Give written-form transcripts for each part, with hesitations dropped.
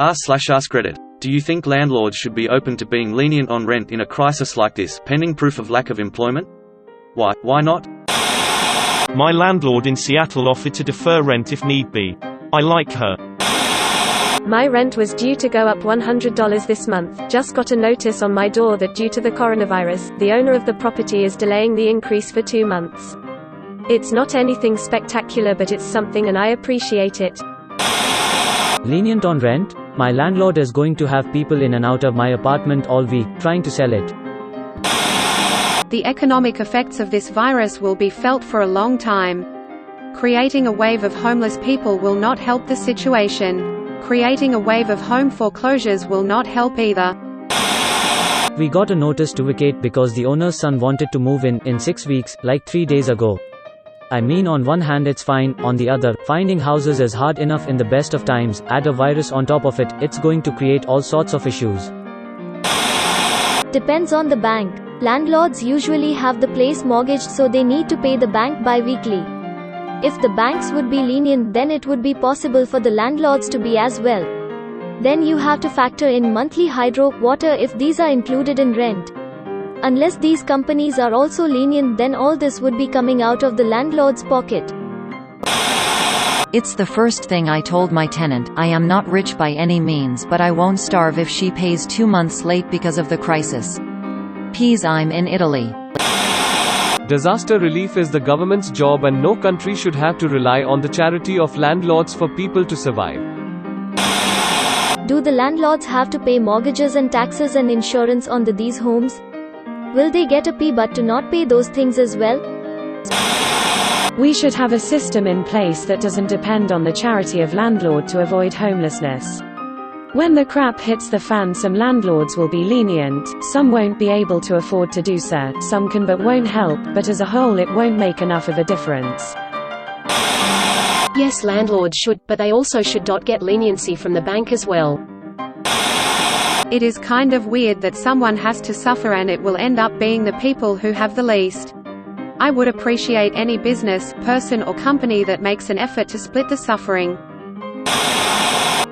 r/AskReddit. Do you think landlords should be open to being lenient on rent in a crisis like this, pending proof of lack of employment? Why? Why not? My landlord in Seattle offered to defer rent if need be. I like her. My rent was due to go up $100 this month. Just got a notice on my door that due to the coronavirus, the owner of the property is delaying the increase for 2 months. It's not anything spectacular, but it's something and I appreciate it. Lenient on rent? My landlord is going to have people in and out of my apartment all week, trying to sell it. The economic effects of this virus will be felt for a long time. Creating a wave of homeless people will not help the situation. Creating a wave of home foreclosures will not help either. We got a notice to vacate because the owner's son wanted to move in 6 weeks, like 3 days ago. I mean, on one hand it's fine, on the other, finding houses is hard enough in the best of times. Add a virus on top of it, it's going to create all sorts of issues. Depends on the bank. Landlords usually have the place mortgaged, so they need to pay the bank bi-weekly. If the banks would be lenient, then it would be possible for the landlords to be as well. Then you have to factor in monthly hydro, water if these are included in rent. Unless these companies are also lenient, then all this would be coming out of the landlord's pocket. It's the first thing I told my tenant. I am not rich by any means, but I won't starve if she pays 2 months late because of the crisis. Peas, I'm in Italy. Disaster relief is the government's job, and no country should have to rely on the charity of landlords for people to survive. Do the landlords have to pay mortgages and taxes and insurance on these homes? Will they get a P but to not pay those things as well? We should have a system in place that doesn't depend on the charity of landlord to avoid homelessness. When the crap hits the fan, some landlords will be lenient, some won't be able to afford to do so, some can but won't help, but as a whole it won't make enough of a difference. Yes, landlords should, but they also should not get leniency from the bank as well. It is kind of weird that someone has to suffer and it will end up being the people who have the least. I would appreciate any business, person or company that makes an effort to split the suffering.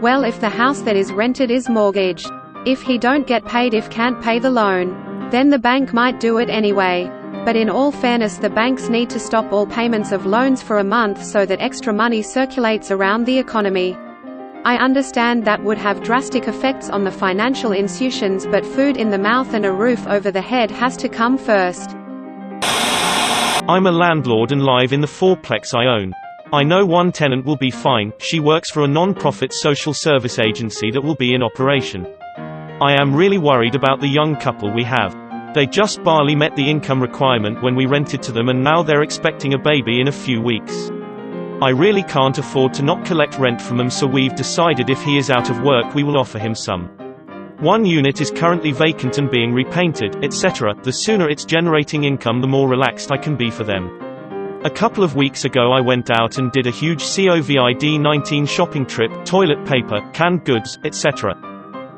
Well, if the house that is rented is mortgaged, if he don't get paid, if can't pay the loan, then the bank might do it anyway. But in all fairness, the banks need to stop all payments of loans for a month so that extra money circulates around the economy. I understand that would have drastic effects on the financial institutions, but food in the mouth and a roof over the head has to come first. I'm a landlord and live in the fourplex I own. I know one tenant will be fine. She works for a non-profit social service agency that will be in operation. I am really worried about the young couple we have. They just barely met the income requirement when we rented to them, and now they're expecting a baby in a few weeks. I really can't afford to not collect rent from him, so we've decided if he is out of work we will offer him some. One unit is currently vacant and being repainted, etc. The sooner it's generating income, the more relaxed I can be for them. A couple of weeks ago I went out and did a huge COVID-19 shopping trip, toilet paper, canned goods, etc.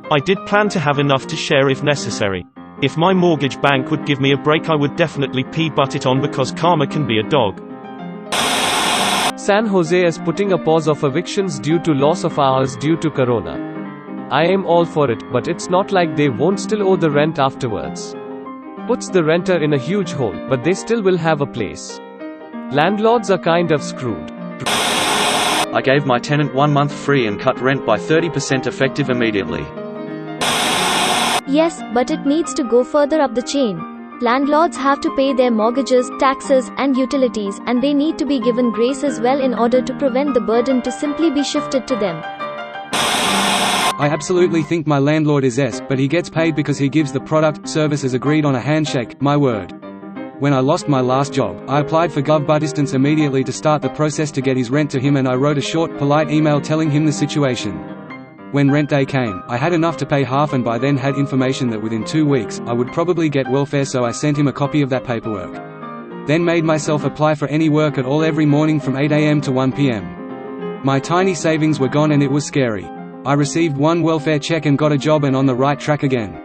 I did plan to have enough to share if necessary. If my mortgage bank would give me a break, I would definitely butt it on, because karma can be a dog. San Jose is putting a pause of evictions due to loss of hours due to corona. I am all for it, but it's not like they won't still owe the rent afterwards. Puts the renter in a huge hole, but they still will have a place. Landlords are kind of screwed. I gave my tenant 1 month free and cut rent by 30% effective immediately. Yes, but it needs to go further up the chain. Landlords have to pay their mortgages, taxes, and utilities, and they need to be given grace as well in order to prevent the burden to simply be shifted to them. I absolutely think my landlord is S, but he gets paid because he gives the product, service as agreed on a handshake, my word. When I lost my last job, I applied for GovBudistance immediately to start the process to get his rent to him, and I wrote a short, polite email telling him the situation. When rent day came, I had enough to pay half, and by then had information that within 2 weeks, I would probably get welfare, so I sent him a copy of that paperwork. Then made myself apply for any work at all every morning from 8 AM to 1 PM. My tiny savings were gone and it was scary. I received one welfare check and got a job and on the right track again.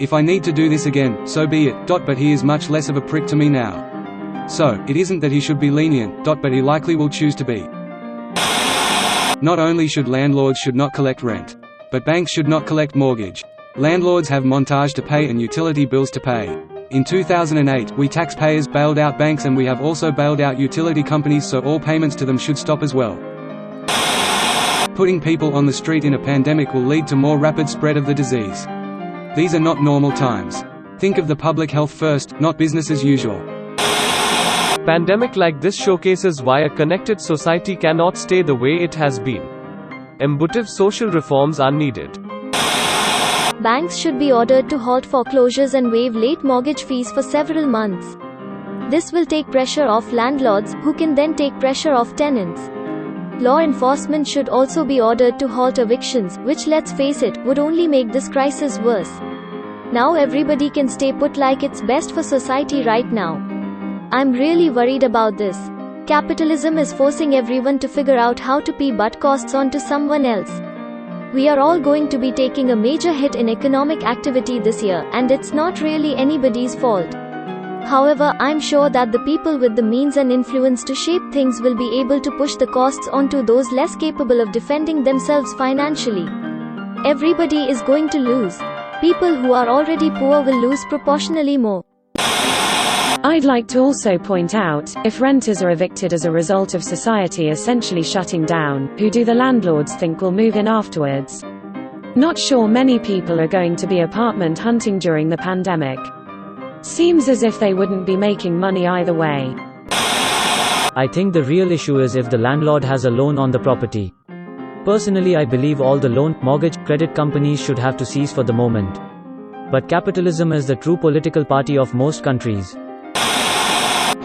If I need to do this again, so be it, but he is much less of a prick to me now. So, it isn't that he should be lenient, but he likely will choose to be. Not only should landlords not collect rent, but banks should not collect mortgage. Landlords have montage to pay and utility bills to pay. In 2008, we taxpayers bailed out banks, and we have also bailed out utility companies, so all payments to them should stop as well. Putting people on the street in a pandemic will lead to more rapid spread of the disease. These are not normal times. Think of the public health first, not business as usual. Pandemic like this showcases why a connected society cannot stay the way it has been. Embedded social reforms are needed. Banks should be ordered to halt foreclosures and waive late mortgage fees for several months. This will take pressure off landlords, who can then take pressure off tenants. Law enforcement should also be ordered to halt evictions, which, let's face it, would only make this crisis worse. Now everybody can stay put like it's best for society right now. I'm really worried about this. Capitalism is forcing everyone to figure out how to pay butt costs onto someone else. We are all going to be taking a major hit in economic activity this year, and it's not really anybody's fault. However, I'm sure that the people with the means and influence to shape things will be able to push the costs onto those less capable of defending themselves financially. Everybody is going to lose. People who are already poor will lose proportionally more. I'd like to also point out, if renters are evicted as a result of society essentially shutting down, who do the landlords think will move in afterwards? Not sure many people are going to be apartment hunting during the pandemic. Seems as if they wouldn't be making money either way. I think the real issue is if the landlord has a loan on the property. Personally, I believe all the loan, mortgage, credit companies should have to cease for the moment. But capitalism is the true political party of most countries.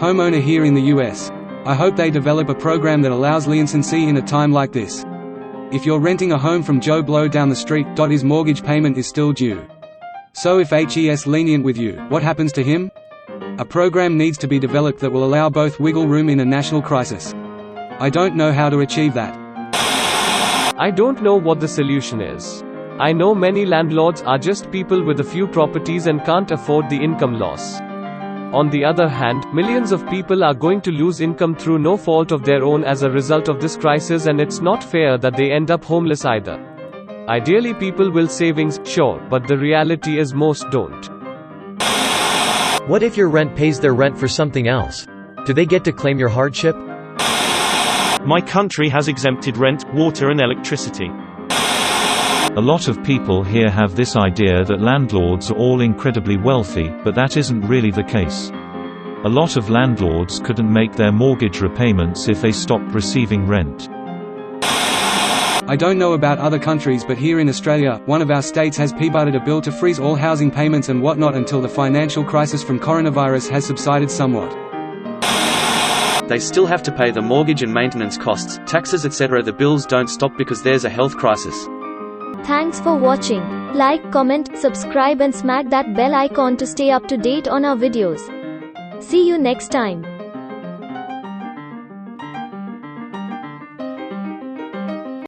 Homeowner here in the US. I hope they develop a program that allows leniency in a time like this. If you're renting a home from Joe Blow down the street, his mortgage payment is still due. So if he's lenient with you, what happens to him? A program needs to be developed that will allow both wiggle room in a national crisis. I don't know how to achieve that. I don't know what the solution is. I know many landlords are just people with a few properties and can't afford the income loss. On the other hand, millions of people are going to lose income through no fault of their own as a result of this crisis, and it's not fair that they end up homeless either. Ideally people will savings, sure, but the reality is most don't. What if your rent pays their rent for something else? Do they get to claim your hardship? My country has exempted rent, water and electricity. A lot of people here have this idea that landlords are all incredibly wealthy, but that isn't really the case. A lot of landlords couldn't make their mortgage repayments if they stopped receiving rent. I don't know about other countries, but here in Australia, one of our states has passed a bill to freeze all housing payments and whatnot until the financial crisis from coronavirus has subsided somewhat. They still have to pay the mortgage and maintenance costs, taxes etc. The bills don't stop because there's a health crisis. Thanks for watching. Like, comment, subscribe and smack that bell icon to stay up to date on our videos. See you next time.